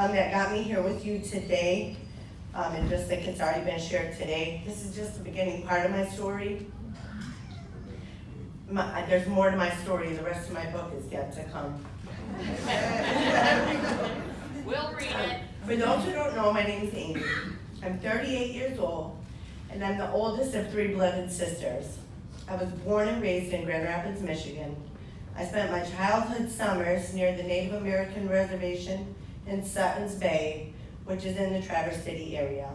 that got me here with you today. And just like it's already been shared today, this is just the beginning part of my story. There's more to my story. The rest of my book is yet to come. We'll read it. For those who don't know, my name is Amy. I'm 38 years old, and I'm the oldest of 3 beloved sisters. I was born and raised in Grand Rapids, Michigan. I spent my childhood summers near the Native American reservation in Suttons Bay, which is in the Traverse City area.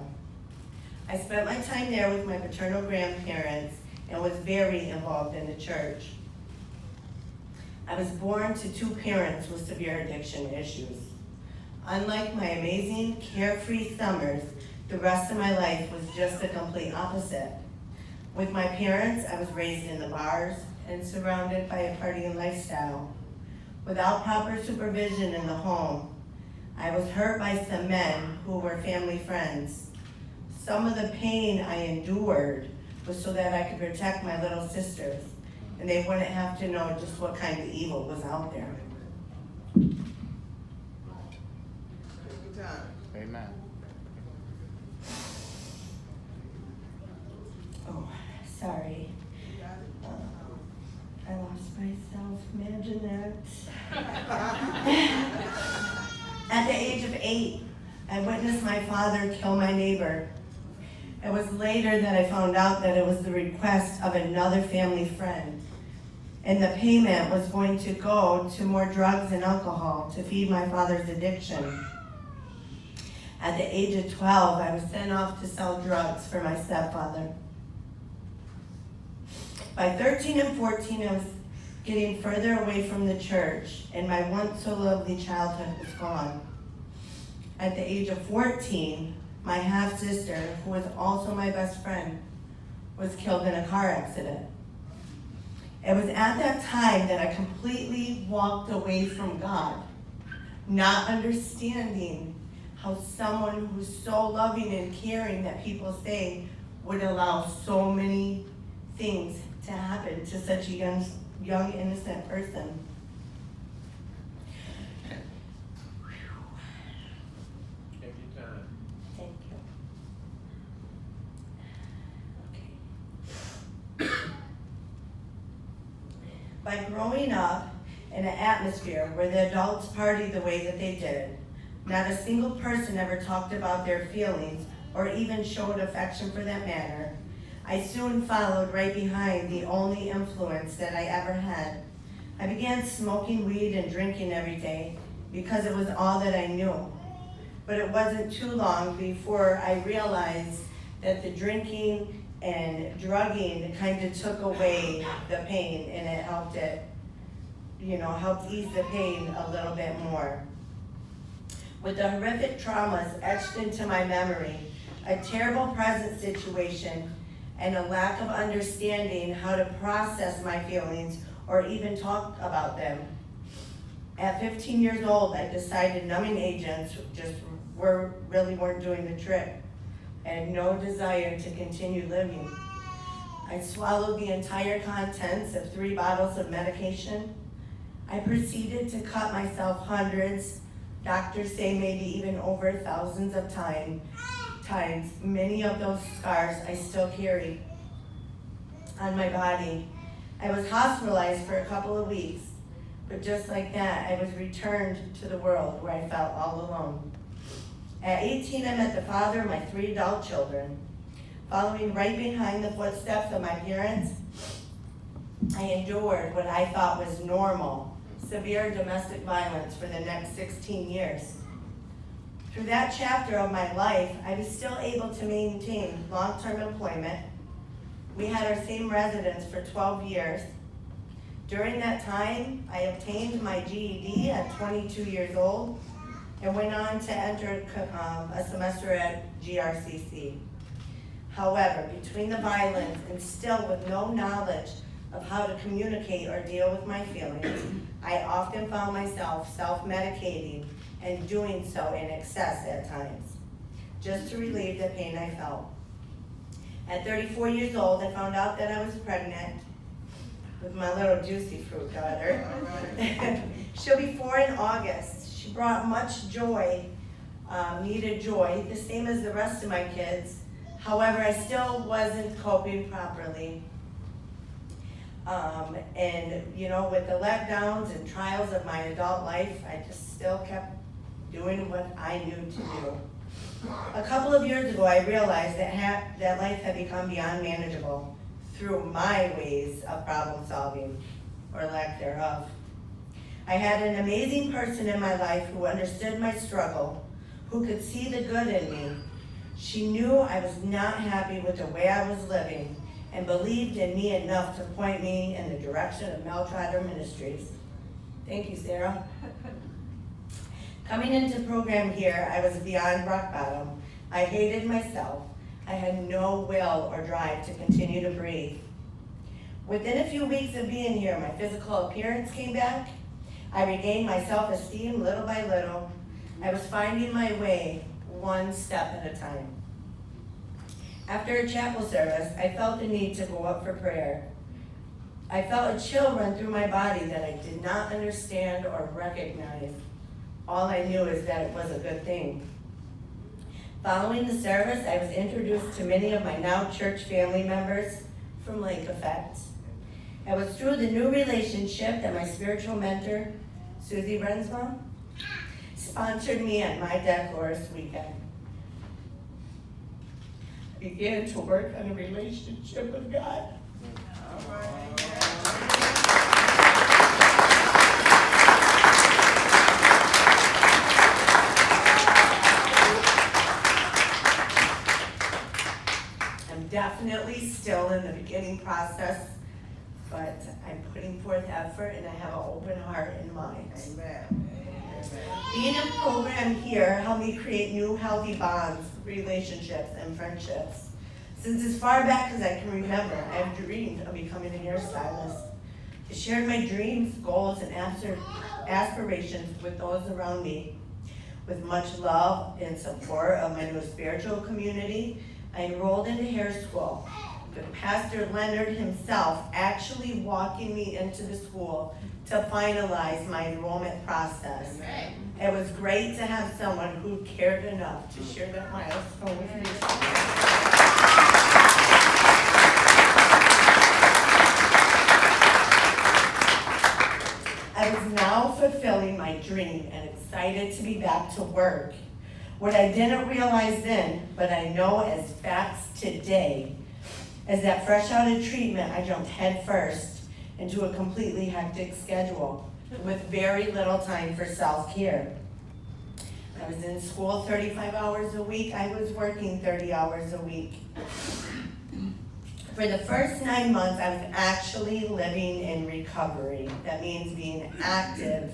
I spent my time there with my paternal grandparents and was very involved in the church. I was born to 2 parents with severe addiction issues. Unlike my amazing, carefree summers, the rest of my life was just the complete opposite. With my parents, I was raised in the bars and surrounded by a partying lifestyle. Without proper supervision in the home, I was hurt by some men who were family friends. Some of the pain I endured was so that I could protect my little sisters, and they wouldn't have to know just what kind of evil was out there. Amen. Oh, sorry. I lost myself. Imagine that. At the age of 8, I witnessed my father kill my neighbor. It was later that I found out that it was the request of another family friend, and the payment was going to go to more drugs and alcohol to feed my father's addiction. At the age of 12, I was sent off to sell drugs for my stepfather. By 13 and 14, I was getting further away from the church, and my once so lovely childhood was gone. At the age of 14, my half-sister, who was also my best friend, was killed in a car accident. It was at that time that I completely walked away from God, not understanding how someone who's so loving and caring that people say would allow so many things to happen to such a young innocent person. Take your time. Thank you. Okay. By growing up in an atmosphere where the adults partied the way that they did, not a single person ever talked about their feelings or even showed affection for that matter, I soon followed right behind the only influence that I ever had. I began smoking weed and drinking every day because it was all that I knew. But it wasn't too long before I realized that the drinking and drugging kind of took away the pain, and it helped ease the pain a little bit more. With the horrific traumas etched into my memory, a terrible present situation, and a lack of understanding how to process my feelings or even talk about them. At 15 years old, I decided numbing agents really weren't doing the trick. I had no desire to continue living. I swallowed the entire contents of 3 bottles of medication. I proceeded to cut myself hundreds, doctors say maybe even over thousands of times. Many of those scars I still carry on my body. I was hospitalized for a couple of weeks, but just like that, I was returned to the world where I felt all alone. At 18, I met the father of my 3 adult children. Following right behind the footsteps of my parents, I endured what I thought was normal, severe domestic violence for the next 16 years. Through that chapter of my life, I was still able to maintain long-term employment. We had our same residence for 12 years. During that time, I obtained my GED at 22 years old and went on to enter a semester at GRCC. However, between the violence and still with no knowledge of how to communicate or deal with my feelings, I often found myself self-medicating and doing so in excess at times, just to relieve the pain I felt. At 34 years old, I found out that I was pregnant with my little juicy fruit daughter. She'll be 4 in August. She brought much joy needed joy, the same as the rest of my kids. However, I still wasn't coping properly. And with the letdowns and trials of my adult life, I just still kept doing what I knew to do. A couple of years ago, I realized that life had become beyond manageable through my ways of problem solving, or lack thereof. I had an amazing person in my life who understood my struggle, who could see the good in me. She knew I was not happy with the way I was living and believed in me enough to point me in the direction of Trotter Ministries. Thank you, Sarah. Coming into program here, I was beyond rock bottom. I hated myself. I had no will or drive to continue to breathe. Within a few weeks of being here, my physical appearance came back. I regained my self-esteem little by little. I was finding my way one step at a time. After a chapel service, I felt the need to go up for prayer. I felt a chill run through my body that I did not understand or recognize. All I knew is that it was a good thing. Following the service, I was introduced to many of my now church family members from Lake Effect. It was through the new relationship that my spiritual mentor, Susie Rensbaum, sponsored me at my Decorous weekend. I began to work on a relationship with God. I'm definitely still in the beginning process, but I'm putting forth effort and I have an open heart and mind. Amen. Being in program here helped me create new healthy bonds, relationships, and friendships. Since as far back as I can remember, I have dreamed of becoming a hairstylist. I shared my dreams, goals, and aspirations with those around me. With much love and support of my new spiritual community, I enrolled into hair school, with Pastor Leonard himself actually walking me into the school to finalize my enrollment process. Right. It was great to have someone who cared enough to share that milestone with me. I was now fulfilling my dream and excited to be back to work. What I didn't realize then, but I know as facts today, is that fresh out of treatment, I jumped headfirst into a completely hectic schedule with very little time for self-care. I was in school 35 hours a week. I was working 30 hours a week. For the first 9 months, I was actually living in recovery. That means being active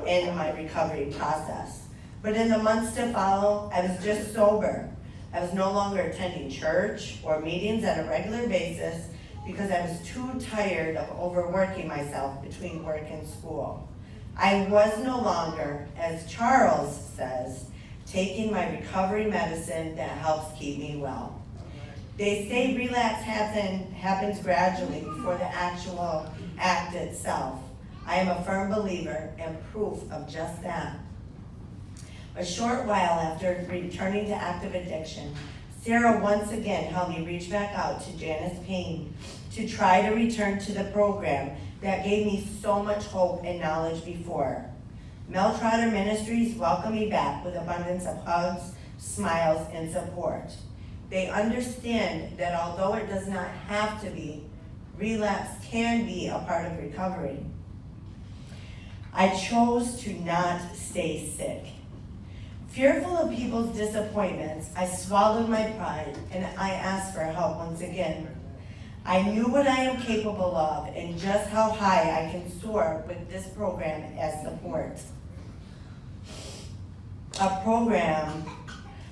in my recovery process. But in the months to follow, I was just sober. I was no longer attending church or meetings at a regular basis because I was too tired of overworking myself between work and school. I was no longer, as Charles says, taking my recovery medicine that helps keep me well. They say relapse happens gradually before the actual act itself. I am a firm believer and proof of just that. A short while after returning to active addiction, Sarah once again helped me reach back out to Janice Payne to try to return to the program that gave me so much hope and knowledge before. Trotter Ministries welcomed me back with abundance of hugs, smiles, and support. They understand that although it does not have to be, relapse can be a part of recovery. I chose to not stay sick. Fearful of people's disappointments, I swallowed my pride and I asked for help once again. I knew what I am capable of and just how high I can soar with this program as support. A program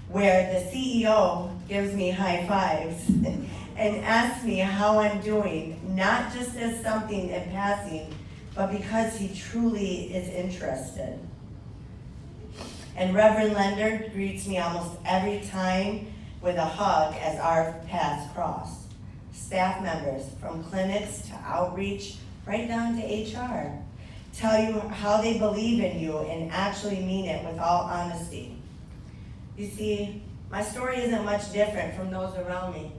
where the CEO gives me high fives and asks me how I'm doing, not just as something in passing, but because he truly is interested. And Reverend Leonard greets me almost every time with a hug as our paths cross. Staff members, from clinics to outreach, right down to HR, tell you how they believe in you and actually mean it with all honesty. You see, my story isn't much different from those around me.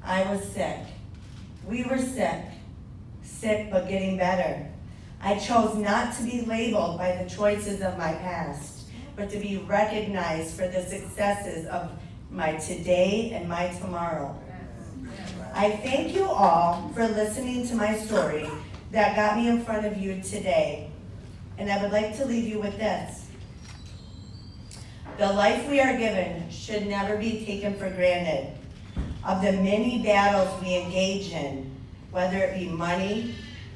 I was sick. We were sick. Sick but getting better. I chose not to be labeled by the choices of my past, but to be recognized for the successes of my today and my tomorrow. I thank you all for listening to my story that got me in front of you today. And I would like to leave you with this. The life we are given should never be taken for granted. Of the many battles we engage in, whether it be money,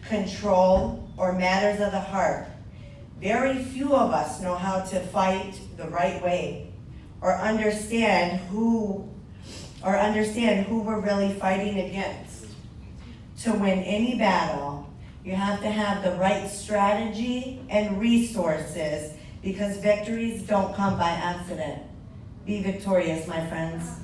control, or matters of the heart, very few of us know how to fight the right way or understand who we're really fighting against. To win any battle, you have to have the right strategy and resources, because victories don't come by accident. Be victorious, my friends.